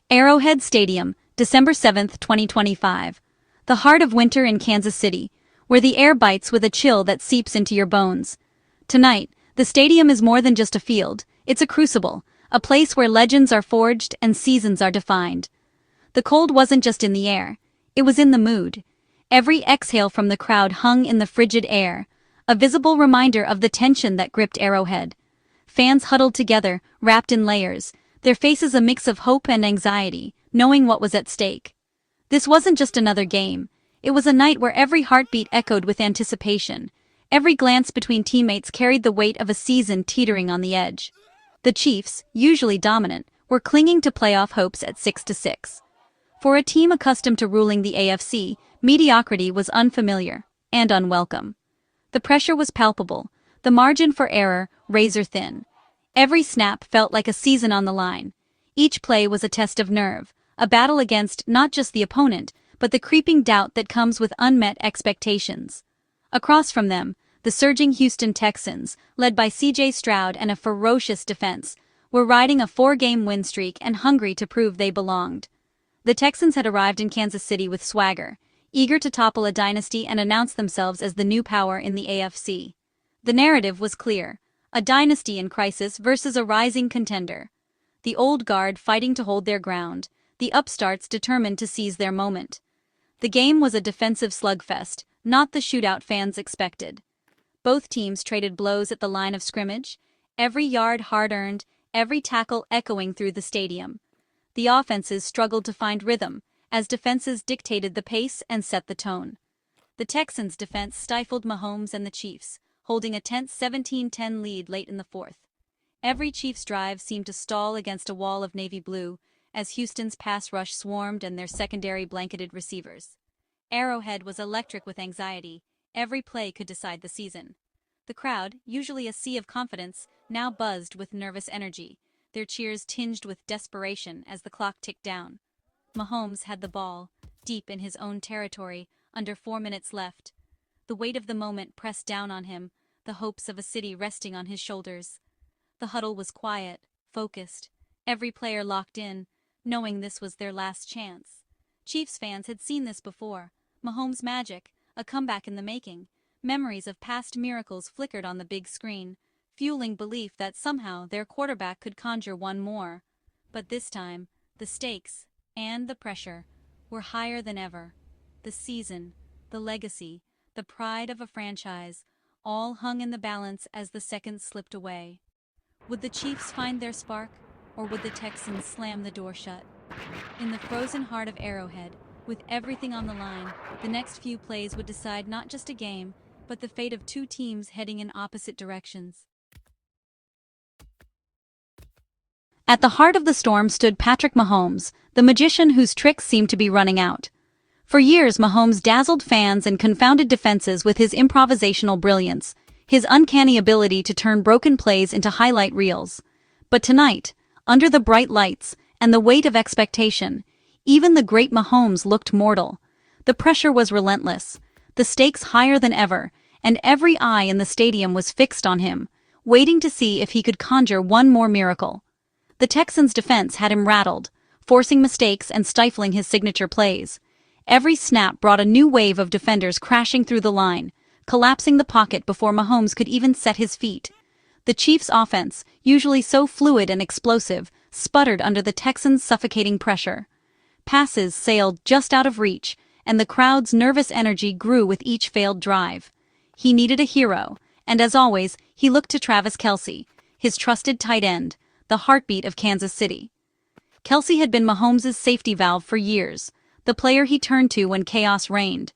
Arrowhead Stadium, December 7, 2025. The heart of winter in Kansas City, where the air bites with a chill that seeps into your bones. Tonight, the stadium is more than just a field, it's a crucible, a place where legends are forged and seasons are defined. The cold wasn't just in the air, it was in the mood. Every exhale from the crowd hung in the frigid air, a visible reminder of the tension that gripped Arrowhead. Fans huddled together, wrapped in layers, their faces a mix of hope and anxiety, knowing what was at stake. This wasn't just another game. It was a night where every heartbeat echoed with anticipation. Every glance between teammates carried the weight of a season teetering on the edge. The Chiefs, usually dominant, were clinging to playoff hopes at 6-6. For a team accustomed to ruling the AFC, mediocrity was unfamiliar and unwelcome. The pressure was palpable, the margin for error razor-thin. Every snap felt like a season on the line. Each play was a test of nerve, a battle against not just the opponent, but the creeping doubt that comes with unmet expectations. Across from them, the surging Houston Texans, led by c.j.Stroud and a ferocious defense, were riding a 4-game win streak and hungry to prove they belonged. The Texans had arrived in Kansas City with swagger, eager to topple a dynasty and announce themselves as the new power in the AFC. The narrative was clear. A dynasty in crisis versus a rising contender. The old guard fighting to hold their ground, the upstarts determined to seize their moment. The game was a defensive slugfest, not the shootout fans expected. Both teams traded blows at the line of scrimmage, every yard hard-earned, every tackle echoing through the stadium. The offenses struggled to find rhythm, as defenses dictated the pace and set the tone. The Texans' defense stifled Mahomes and the Chiefs, holding a tense 17-10 lead late in the fourth. Every Chiefs drive seemed to stall against a wall of navy blue, as Houston's pass rush swarmed and their secondary blanketed receivers. Arrowhead was electric with anxiety. Every play could decide the season. The crowd, usually a sea of confidence, now buzzed with nervous energy, their cheers tinged with desperation as the clock ticked down. Mahomes had the ball, deep in his own territory, under 4 minutes left. The weight of the moment pressed down on him, the hopes of a city resting on his shoulders. The huddle was quiet, focused, every player locked in, knowing this was their last chance. Chiefs fans had seen this before. Mahomes' magic, a comeback in the making. Memories of past miracles flickered on the big screen, fueling belief that somehow their quarterback could conjure one more. But this time, the stakes, and the pressure, were higher than ever. The season, the legacy, the pride of a franchise, all hung in the balance as the seconds slipped away. Would the Chiefs find their spark, or would the Texans slam the door shut? In the frozen heart of Arrowhead, with everything on the line, the next few plays would decide not just a game, but the fate of two teams heading in opposite directions. At the heart of the storm stood Patrick Mahomes, the magician whose tricks seemed to be running out. For years, Mahomes dazzled fans and confounded defenses with his improvisational brilliance, his uncanny ability to turn broken plays into highlight reels. But tonight, under the bright lights and the weight of expectation, even the great Mahomes looked mortal. The pressure was relentless, the stakes higher than ever, and every eye in the stadium was fixed on him, waiting to see if he could conjure one more miracle. The Texans' defense had him rattled, forcing mistakes and stifling his signature plays. Every snap brought a new wave of defenders crashing through the line, collapsing the pocket before Mahomes could even set his feet. The Chiefs' offense, usually so fluid and explosive, sputtered under the Texans' suffocating pressure. Passes sailed just out of reach, and the crowd's nervous energy grew with each failed drive. He needed a hero, and as always, he looked to Travis Kelce, his trusted tight end, the heartbeat of Kansas City. Kelce had been Mahomes' safety valve for years, the player he turned to when chaos reigned.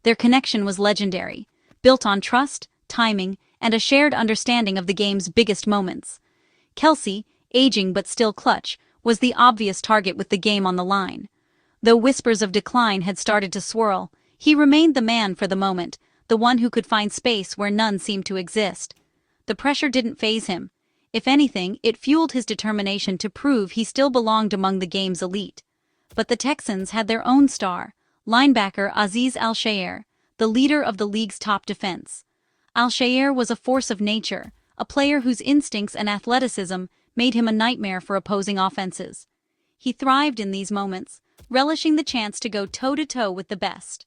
Their connection was legendary, built on trust, timing, and a shared understanding of the game's biggest moments. Kelce, aging but still clutch, was the obvious target with the game on the line. Though whispers of decline had started to swirl, he remained the man for the moment, the one who could find space where none seemed to exist. The pressure didn't faze him. If anything, it fueled his determination to prove he still belonged among the game's elite. But the Texans had their own star, linebacker Azeez Al-Shaair, the leader of the league's top defense. Al-Shaair was a force of nature, a player whose instincts and athleticism made him a nightmare for opposing offenses. He thrived in these moments, relishing the chance to go toe-to-toe with the best.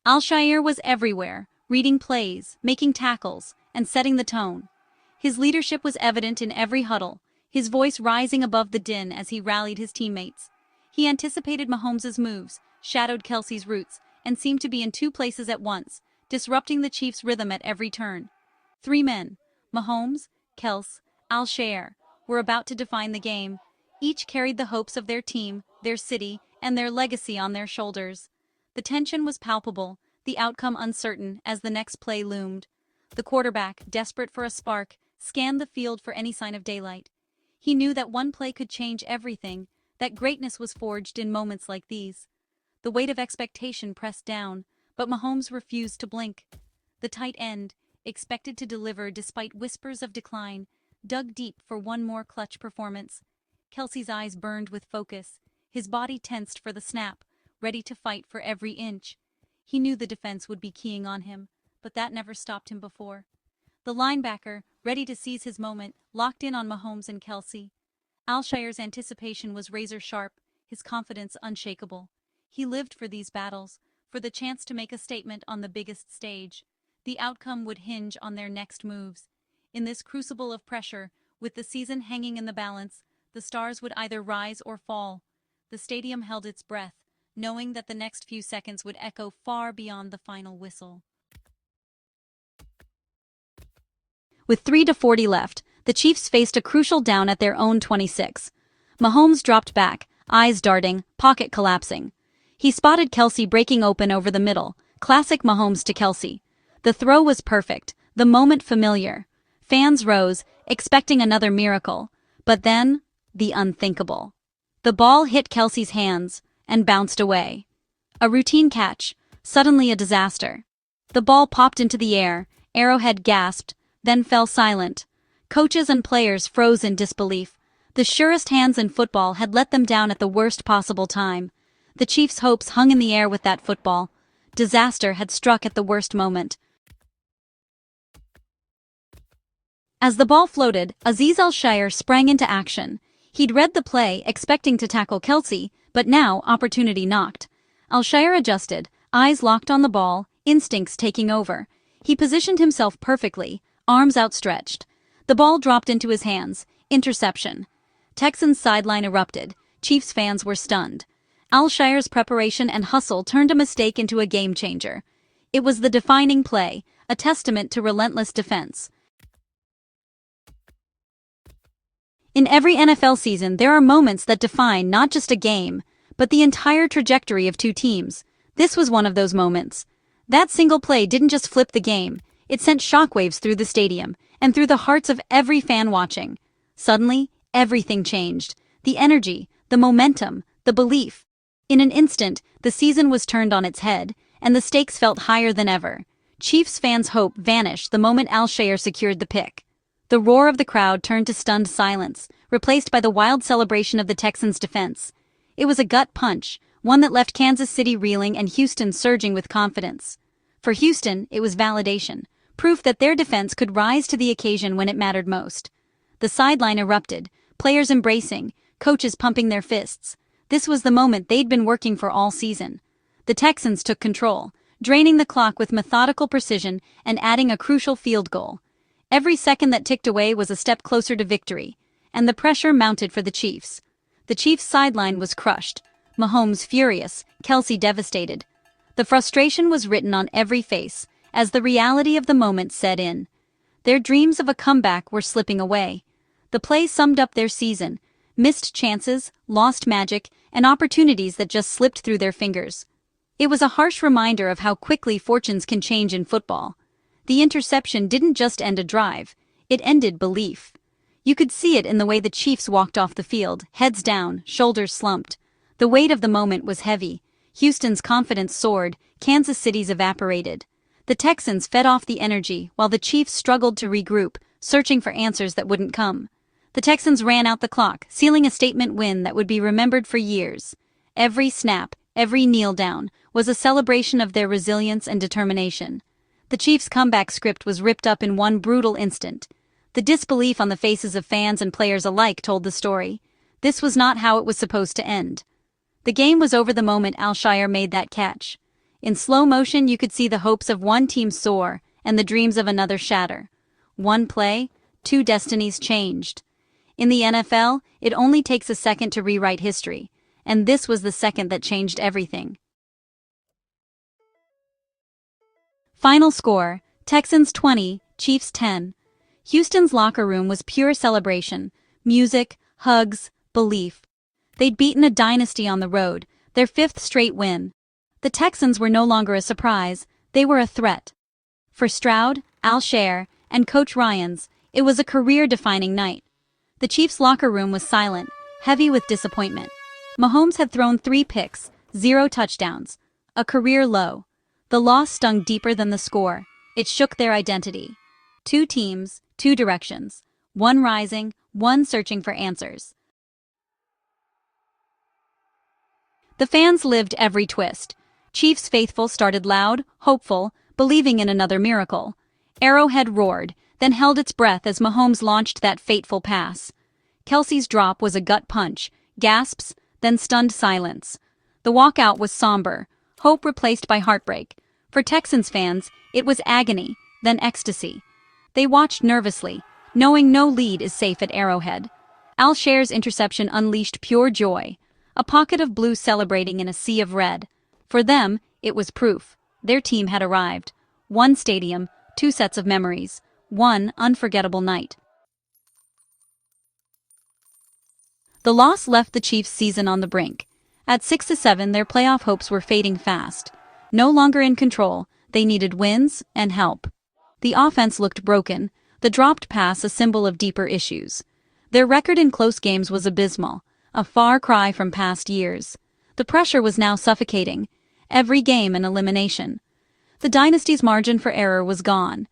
Al-Shaair was everywhere, reading plays, making tackles, and setting the tone. His leadership was evident in every huddle, his voice rising above the din as he rallied his teammates. He anticipated Mahomes' moves, shadowed Kelce's routes, and seemed to be in two places at once, disrupting the Chiefs' rhythm at every turn. Three men, Mahomes, Kelce, Al-Shaair, were about to define the game. Each carried the hopes of their team, their city, and their legacy on their shoulders. The tension was palpable, the outcome uncertain as the next play loomed. The quarterback, desperate for a spark, scanned the field for any sign of daylight. He knew that one play could change everything, that greatness was forged in moments like these. The weight of expectation pressed down, but Mahomes refused to blink. The tight end, expected to deliver despite whispers of decline, dug deep for one more clutch performance. Kelce's eyes burned with focus, his body tensed for the snap, ready to fight for every inch. He knew the defense would be keying on him, but that never stopped him before. The linebacker, ready to seize his moment, locked in on Mahomes and Kelce. Al-Shaair's anticipation was razor-sharp, his confidence unshakable. He lived for these battles, for the chance to make a statement on the biggest stage. The outcome would hinge on their next moves. In this crucible of pressure, with the season hanging in the balance, the stars would either rise or fall. The stadium held its breath, knowing that the next few seconds would echo far beyond the final whistle. With 3:40 left, the Chiefs faced a crucial down at their own 26. Mahomes dropped back, eyes darting, pocket collapsing. He spotted Kelce breaking open over the middle, classic Mahomes to Kelce. The throw was perfect, the moment familiar. Fans rose, expecting another miracle, but then, the unthinkable. The ball hit Kelce's hands and bounced away. A routine catch, suddenly a disaster. The ball popped into the air, Arrowhead gasped, then fell silent. Coaches and players froze in disbelief. The surest hands in football had let them down at the worst possible time. The Chiefs' hopes hung in the air with that football. Disaster had struck at the worst moment. As the ball floated, Azeez Al-Shaair sprang into action. He'd read the play, expecting to tackle Kelce, but now opportunity knocked. Al-Shaair adjusted, eyes locked on the ball, instincts taking over. He positioned himself perfectly, arms outstretched. The ball dropped into his hands. Interception. Texans sideline erupted. Chiefs fans were stunned. Al-Shaair's preparation and hustle turned a mistake into a game-changer. It was the defining play, a testament to relentless defense. In every NFL season, there are moments that define not just a game, but the entire trajectory of two teams. This was one of those moments. That single play didn't just flip the game, it sent shockwaves through the stadium, and through the hearts of every fan watching. Suddenly, everything changed. The energy, the momentum, the belief. In an instant, the season was turned on its head, and the stakes felt higher than ever. Chiefs fans' hope vanished the moment Al-Shaair secured the pick. The roar of the crowd turned to stunned silence, replaced by the wild celebration of the Texans' defense. It was a gut punch, one that left Kansas City reeling and Houston surging with confidence. For Houston, it was validation, proof that their defense could rise to the occasion when it mattered most. The sideline erupted, players embracing, coaches pumping their fists. This was the moment they'd been working for all season. The Texans took control, draining the clock with methodical precision and adding a crucial field goal. Every second that ticked away was a step closer to victory, and the pressure mounted for the Chiefs. The Chiefs' sideline was crushed, Mahomes furious, Kelce devastated. The frustration was written on every face, as the reality of the moment set in. Their dreams of a comeback were slipping away. The play summed up their season, missed chances, lost magic, and opportunities that just slipped through their fingers. It was a harsh reminder of how quickly fortunes can change in football. The interception didn't just end a drive, it ended belief. You could see it in the way the Chiefs walked off the field, heads down, shoulders slumped. The weight of the moment was heavy. Houston's confidence soared, Kansas City's evaporated. The Texans fed off the energy, while the Chiefs struggled to regroup, searching for answers that wouldn't come. The Texans ran out the clock, sealing a statement win that would be remembered for years. Every snap, every kneel down, was a celebration of their resilience and determination. The Chiefs' comeback script was ripped up in one brutal instant. The disbelief on the faces of fans and players alike told the story. This was not how it was supposed to end. The game was over the moment Al-Shaair made that catch. In slow motion, you could see the hopes of one team soar and the dreams of another shatter. One play, two destinies changed. In the NFL, it only takes a second to rewrite history, and this was the second that changed everything. Final score, Texans 20, Chiefs 10. Houston's locker room was pure celebration, music, hugs, belief. They'd beaten a dynasty on the road, their 5th straight win. The Texans were no longer a surprise, they were a threat. For Stroud, Al-Shaair, and Coach Ryans, it was a career-defining night. The Chiefs' locker room was silent, heavy with disappointment. Mahomes had thrown 3 picks, 0 touchdowns, a career low. The loss stung deeper than the score. It shook their identity. 2 teams, 2 directions, one rising, one searching for answers. The fans lived every twist. Chiefs faithful started loud, hopeful, believing in another miracle. Arrowhead roared, then held its breath as Mahomes launched that fateful pass. Kelce's drop was a gut punch, gasps, then stunned silence. The walkout was somber, hope replaced by heartbreak. For Texans fans, it was agony, then ecstasy. They watched nervously, knowing no lead is safe at Arrowhead. Al-Shaair's interception unleashed pure joy, a pocket of blue celebrating in a sea of red. For them, it was proof. Their team had arrived. 1 stadium, 2 sets of memories, 1 unforgettable night. The loss left the Chiefs' season on the brink. At 6-7, their playoff hopes were fading fast. No longer in control, they needed wins and help. The offense looked broken, the dropped pass a symbol of deeper issues. Their record in close games was abysmal, a far cry from past years. The pressure was now suffocating, every game an elimination. The dynasty's margin for error was gone.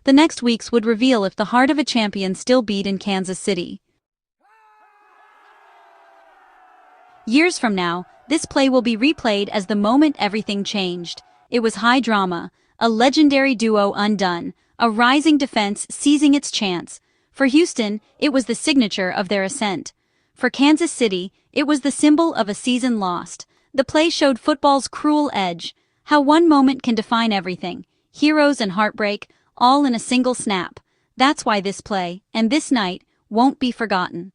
The next weeks would reveal if the heart of a champion still beat in Kansas City. Years from now, this play will be replayed as the moment everything changed. It was high drama, a legendary duo undone, a rising defense seizing its chance. For Houston, it was the signature of their ascent. For Kansas City, it was the symbol of a season lost. The play showed football's cruel edge, how one moment can define everything, heroes and heartbreak, all in a single snap. That's why this play, and this night, won't be forgotten.